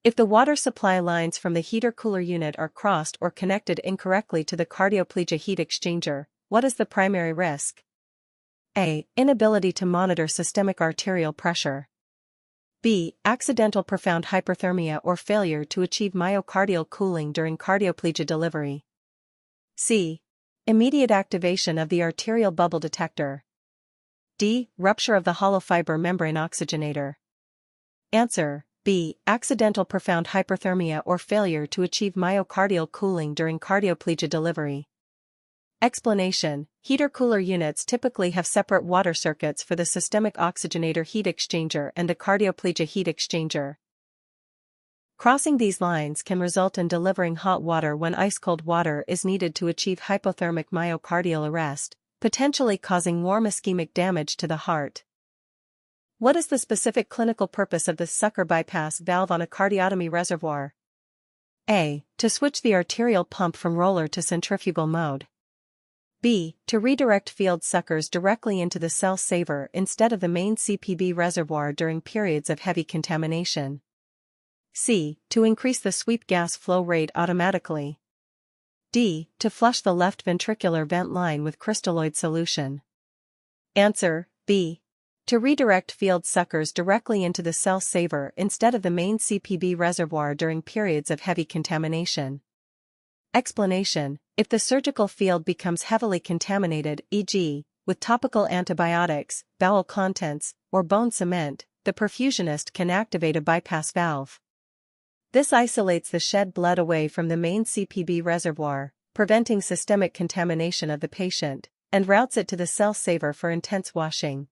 If the water supply lines from the heater-cooler unit are crossed or connected incorrectly to the cardioplegia heat exchanger, what is the primary risk? A. Inability to monitor systemic arterial pressure. B. Accidental profound hyperthermia or failure to achieve myocardial cooling during cardioplegia delivery. C. Immediate activation of the arterial bubble detector. D. Rupture of the hollow fiber membrane oxygenator. Answer: B. Accidental profound hyperthermia or failure to achieve myocardial cooling during cardioplegia delivery. Explanation: heater-cooler units typically have separate water circuits for the systemic oxygenator heat exchanger and the cardioplegia heat exchanger. Crossing these lines can result in delivering hot water when ice-cold water is needed to achieve hypothermic myocardial arrest, potentially causing warm ischemic damage to the heart. What is the specific clinical purpose of the sucker bypass valve on a cardiotomy reservoir? A. To switch the arterial pump from roller to centrifugal mode. B. To redirect field suckers directly into the cell saver instead of the main CPB reservoir during periods of heavy contamination. C. To increase the sweep gas flow rate automatically. D. To flush the left ventricular vent line with crystalloid solution. Answer: B. To redirect field suckers directly into the cell saver instead of the main CPB reservoir during periods of heavy contamination. Explanation: if the surgical field becomes heavily contaminated, e.g., with topical antibiotics, bowel contents, or bone cement, the perfusionist can activate a bypass valve. This isolates the shed blood away from the main CPB reservoir, preventing systemic contamination of the patient, and routes it to the cell saver for intense washing.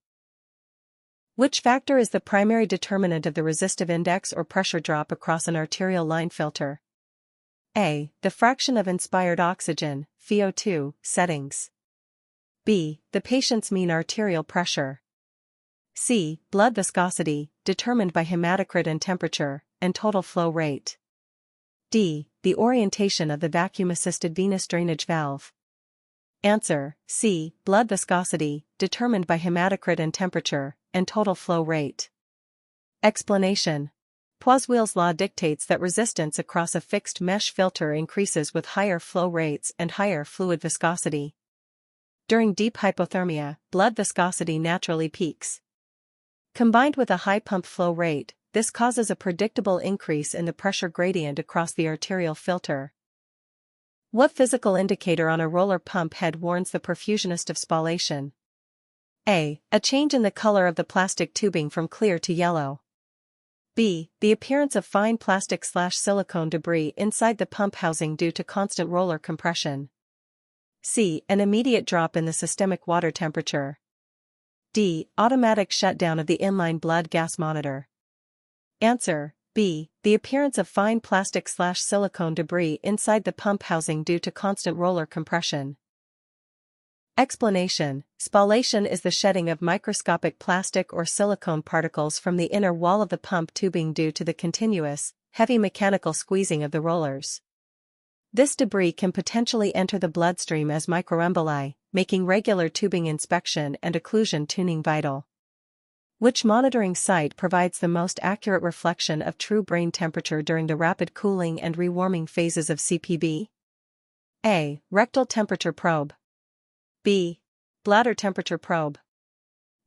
Which factor is the primary determinant of the resistive index or pressure drop across an arterial line filter? A. The fraction of inspired oxygen, FiO2, settings. B. The patient's mean arterial pressure. C. Blood viscosity, determined by hematocrit and temperature, and total flow rate. D. The orientation of the vacuum-assisted venous drainage valve. Answer: C. Blood viscosity, determined by hematocrit and temperature, and total flow rate. Explanation: Poiseuille's law dictates that resistance across a fixed mesh filter increases with higher flow rates and higher fluid viscosity. During deep hypothermia, blood viscosity naturally peaks. Combined with a high pump flow rate, this causes a predictable increase in the pressure gradient across the arterial filter. What physical indicator on a roller pump head warns the perfusionist of spallation? A. A change in the color of the plastic tubing from clear to yellow. B. The appearance of fine plastic/silicone debris inside the pump housing due to constant roller compression. C. An immediate drop in the systemic water temperature. D. Automatic shutdown of the inline blood gas monitor. Answer: B. The appearance of fine plastic/silicone debris inside the pump housing due to constant roller compression. Explanation: Spallation is the shedding of microscopic plastic or silicone particles from the inner wall of the pump tubing due to the continuous, heavy mechanical squeezing of the rollers. This debris can potentially enter the bloodstream as microemboli, making regular tubing inspection and occlusion tuning vital. Which monitoring site provides the most accurate reflection of true brain temperature during the rapid cooling and rewarming phases of CPB? A. Rectal temperature probe. B. Bladder temperature probe.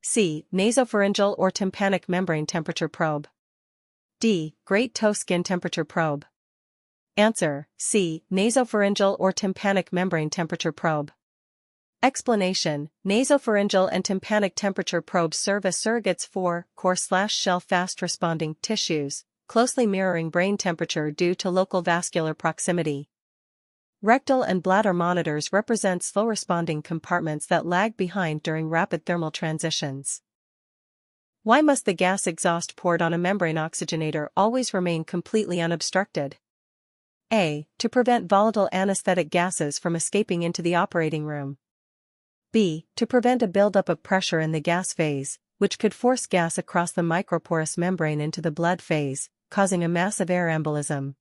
C. Nasopharyngeal or tympanic membrane temperature probe. D. Great toe skin temperature probe. Answer: C. Nasopharyngeal or tympanic membrane temperature probe. Explanation: Nasopharyngeal and tympanic temperature probes serve as surrogates for core/shell fast-responding tissues, closely mirroring brain temperature due to local vascular proximity. Rectal and bladder monitors represent slow-responding compartments that lag behind during rapid thermal transitions. Why must the gas exhaust port on a membrane oxygenator always remain completely unobstructed? A. To prevent volatile anesthetic gases from escaping into the operating room. B. To prevent a buildup of pressure in the gas phase, which could force gas across the microporous membrane into the blood phase, causing a massive air embolism.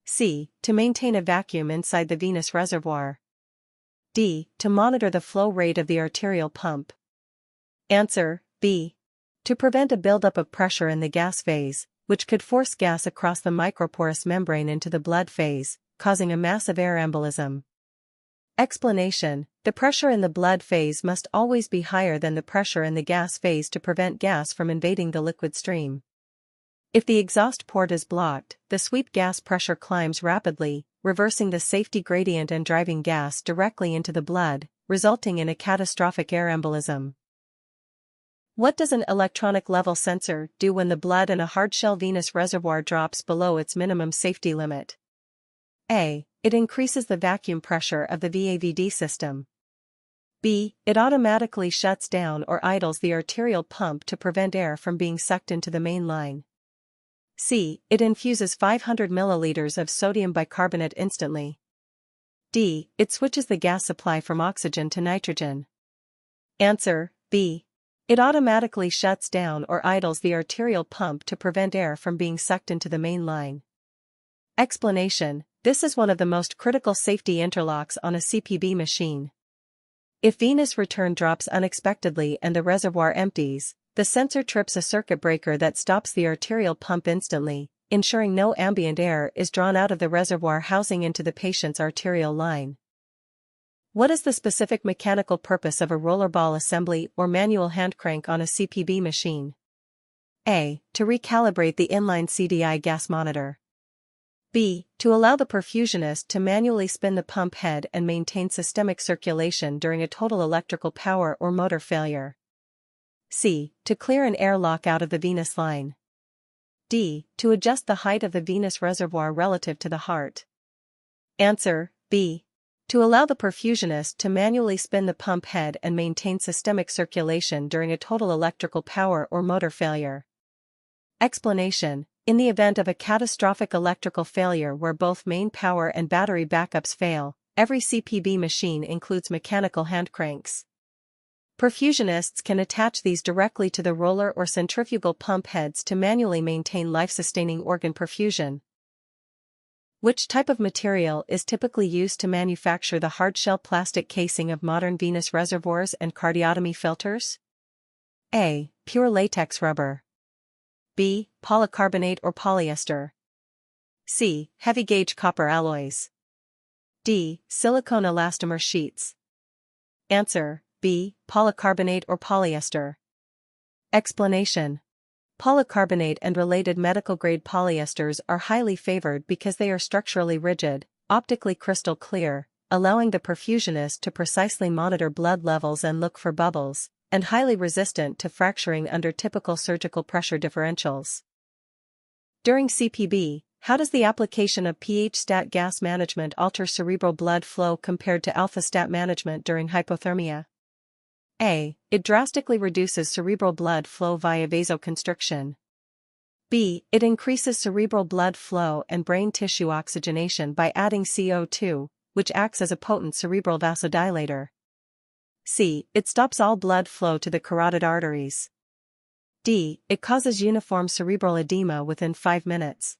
C. To maintain a vacuum inside the venous reservoir. D. To monitor the flow rate of the arterial pump. Answer: B. To prevent a buildup of pressure in the gas phase, which could force gas across the microporous membrane into the blood phase, causing a massive air embolism. Explanation: the pressure in the blood phase must always be higher than the pressure in the gas phase to prevent gas from invading the liquid stream. If the exhaust port is blocked, the sweep gas pressure climbs rapidly, reversing the safety gradient and driving gas directly into the blood, resulting in a catastrophic air embolism. What does an electronic level sensor do when the blood in a hardshell venous reservoir drops below its minimum safety limit? A. It increases the vacuum pressure of the VAVD system. B. It automatically shuts down or idles the arterial pump to prevent air from being sucked into the main line. C. It infuses 500 milliliters of sodium bicarbonate instantly. D. It switches the gas supply from oxygen to nitrogen. Answer: B. It automatically shuts down or idles the arterial pump to prevent air from being sucked into the main line. Explanation: this is one of the most critical safety interlocks on a CPB machine. If venous return drops unexpectedly and the reservoir empties, the sensor trips a circuit breaker that stops the arterial pump instantly, ensuring no ambient air is drawn out of the reservoir housing into the patient's arterial line. What is the specific mechanical purpose of a rollerball assembly or manual hand crank on a CPB machine? A. To recalibrate the inline CDI gas monitor. B. To allow the perfusionist to manually spin the pump head and maintain systemic circulation during a total electrical power or motor failure. C. To clear an airlock out of the venous line. D. To adjust the height of the venous reservoir relative to the heart. Answer: B. To allow the perfusionist to manually spin the pump head and maintain systemic circulation during a total electrical power or motor failure. Explanation: in the event of a catastrophic electrical failure where both main power and battery backups fail, every CPB machine includes mechanical hand cranks. Perfusionists can attach these directly to the roller or centrifugal pump heads to manually maintain life-sustaining organ perfusion. Which type of material is typically used to manufacture the hardshell plastic casing of modern venous reservoirs and cardiotomy filters? A. Pure latex rubber. B. Polycarbonate or polyester. C. Heavy gauge copper alloys. D. Silicone elastomer sheets. Answer: B. Polycarbonate or polyester. Explanation: polycarbonate and related medical-grade polyesters are highly favored because they are structurally rigid, optically crystal clear, allowing the perfusionist to precisely monitor blood levels and look for bubbles, and highly resistant to fracturing under typical surgical pressure differentials. During CPB, how does the application of pH-stat gas management alter cerebral blood flow compared to alpha-stat management during hypothermia? A. It drastically reduces cerebral blood flow via vasoconstriction. B. It increases cerebral blood flow and brain tissue oxygenation by adding CO2, which acts as a potent cerebral vasodilator. C. It stops all blood flow to the carotid arteries. D. It causes uniform cerebral edema within 5 minutes.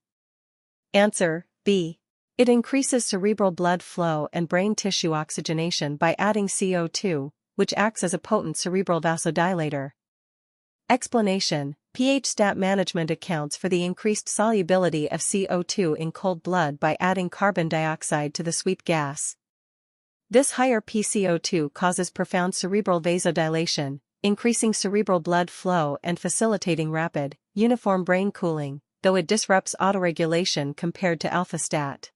Answer: B. It increases cerebral blood flow and brain tissue oxygenation by adding CO2, which acts as a potent cerebral vasodilator. Explanation: pH-stat management accounts for the increased solubility of CO2 in cold blood by adding carbon dioxide to the sweep gas. This higher pCO2 causes profound cerebral vasodilation, increasing cerebral blood flow and facilitating rapid, uniform brain cooling, though it disrupts autoregulation compared to alpha-stat.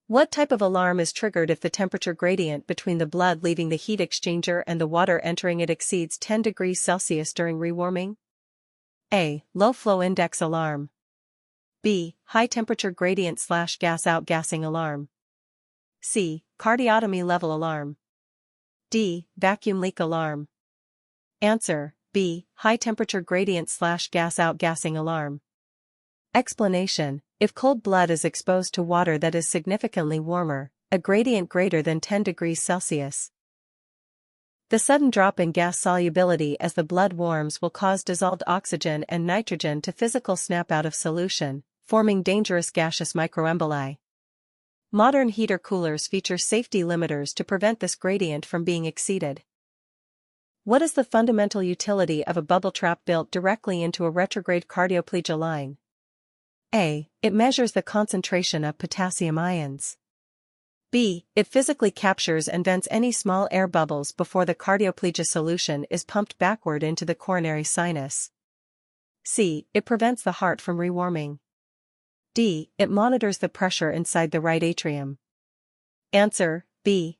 What type of alarm is triggered if the temperature gradient between the blood leaving the heat exchanger and the water entering it exceeds 10 degrees Celsius during rewarming? A. Low flow index alarm. B. High temperature gradient / gas outgassing alarm. C. Cardiotomy level alarm. D. Vacuum leak alarm. Answer: B. High temperature gradient / gas outgassing alarm. Explanation: if cold blood is exposed to water that is significantly warmer, a gradient greater than 10 degrees Celsius. The sudden drop in gas solubility as the blood warms will cause dissolved oxygen and nitrogen to physical snap out of solution, forming dangerous gaseous microemboli. Modern heater coolers feature safety limiters to prevent this gradient from being exceeded. What is the fundamental utility of a bubble trap built directly into a retrograde cardioplegia line? A. It measures the concentration of potassium ions. B. It physically captures and vents any small air bubbles before the cardioplegia solution is pumped backward into the coronary sinus. C. It prevents the heart from rewarming. D. It monitors the pressure inside the right atrium. Answer: B.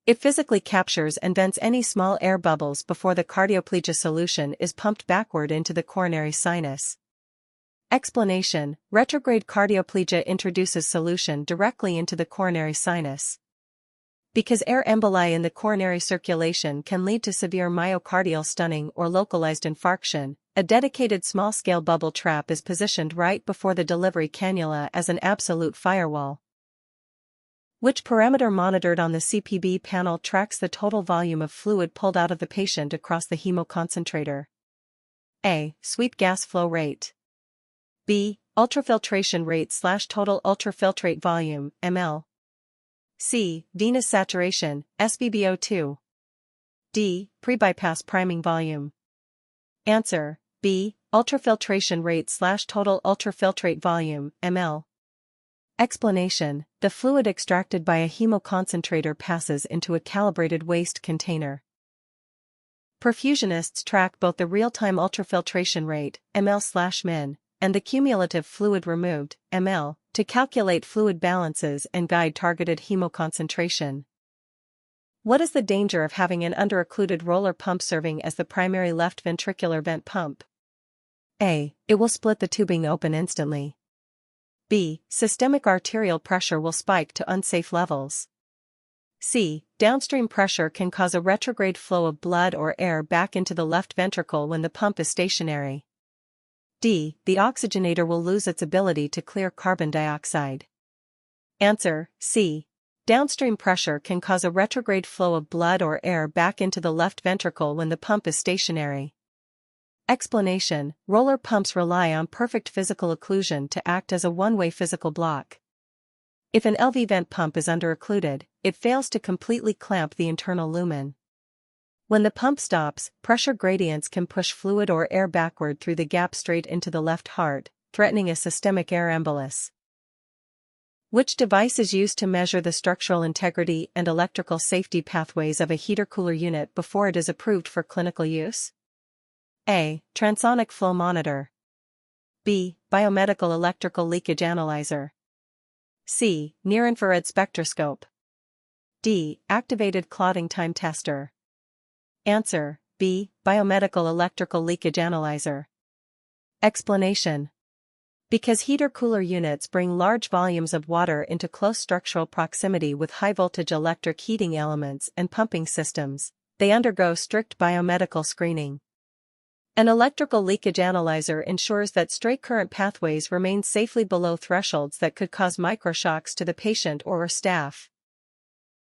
It physically captures and vents any small air bubbles before the cardioplegia solution is pumped backward into the coronary sinus. Explanation: retrograde cardioplegia introduces solution directly into the coronary sinus. Because air emboli in the coronary circulation can lead to severe myocardial stunning or localized infarction, a dedicated small-scale bubble trap is positioned right before the delivery cannula as an absolute firewall. Which parameter monitored on the CPB panel tracks the total volume of fluid pulled out of the patient across the hemoconcentrator? A. Sweep gas flow rate. B. Ultrafiltration rate/total ultrafiltrate volume, ml. C. Venous saturation, SpBO2. D. Pre-bypass priming volume. Answer: B. Ultrafiltration rate/total ultrafiltrate volume, ml. Explanation: the fluid extracted by a hemoconcentrator passes into a calibrated waste container. Perfusionists track both the real-time ultrafiltration rate, ml/min, and the cumulative fluid removed, ml, to calculate fluid balances and guide targeted hemoconcentration. What is the danger of having an under-occluded roller pump serving as the primary left ventricular vent pump? A. It will split the tubing open instantly. B. Systemic arterial pressure will spike to unsafe levels. C. Downstream pressure can cause a retrograde flow of blood or air back into the left ventricle when the pump is stationary. D. The oxygenator will lose its ability to clear carbon dioxide. Answer: C. Downstream pressure can cause a retrograde flow of blood or air back into the left ventricle when the pump is stationary. Explanation: roller pumps rely on perfect physical occlusion to act as a one-way physical block. If an LV vent pump is under-occluded, it fails to completely clamp the internal lumen. When the pump stops, pressure gradients can push fluid or air backward through the gap straight into the left heart, threatening a systemic air embolus. Which device is used to measure the structural integrity and electrical safety pathways of a heater-cooler unit before it is approved for clinical use? A. Transonic flow monitor. B. Biomedical electrical leakage analyzer. C. Near-infrared spectroscope. D. Activated clotting time tester. Answer: B. Biomedical electrical leakage analyzer. Explanation: because heater-cooler units bring large volumes of water into close structural proximity with high-voltage electric heating elements and pumping systems, they undergo strict biomedical screening. An electrical leakage analyzer ensures that straight current pathways remain safely below thresholds that could cause microshocks to the patient or staff.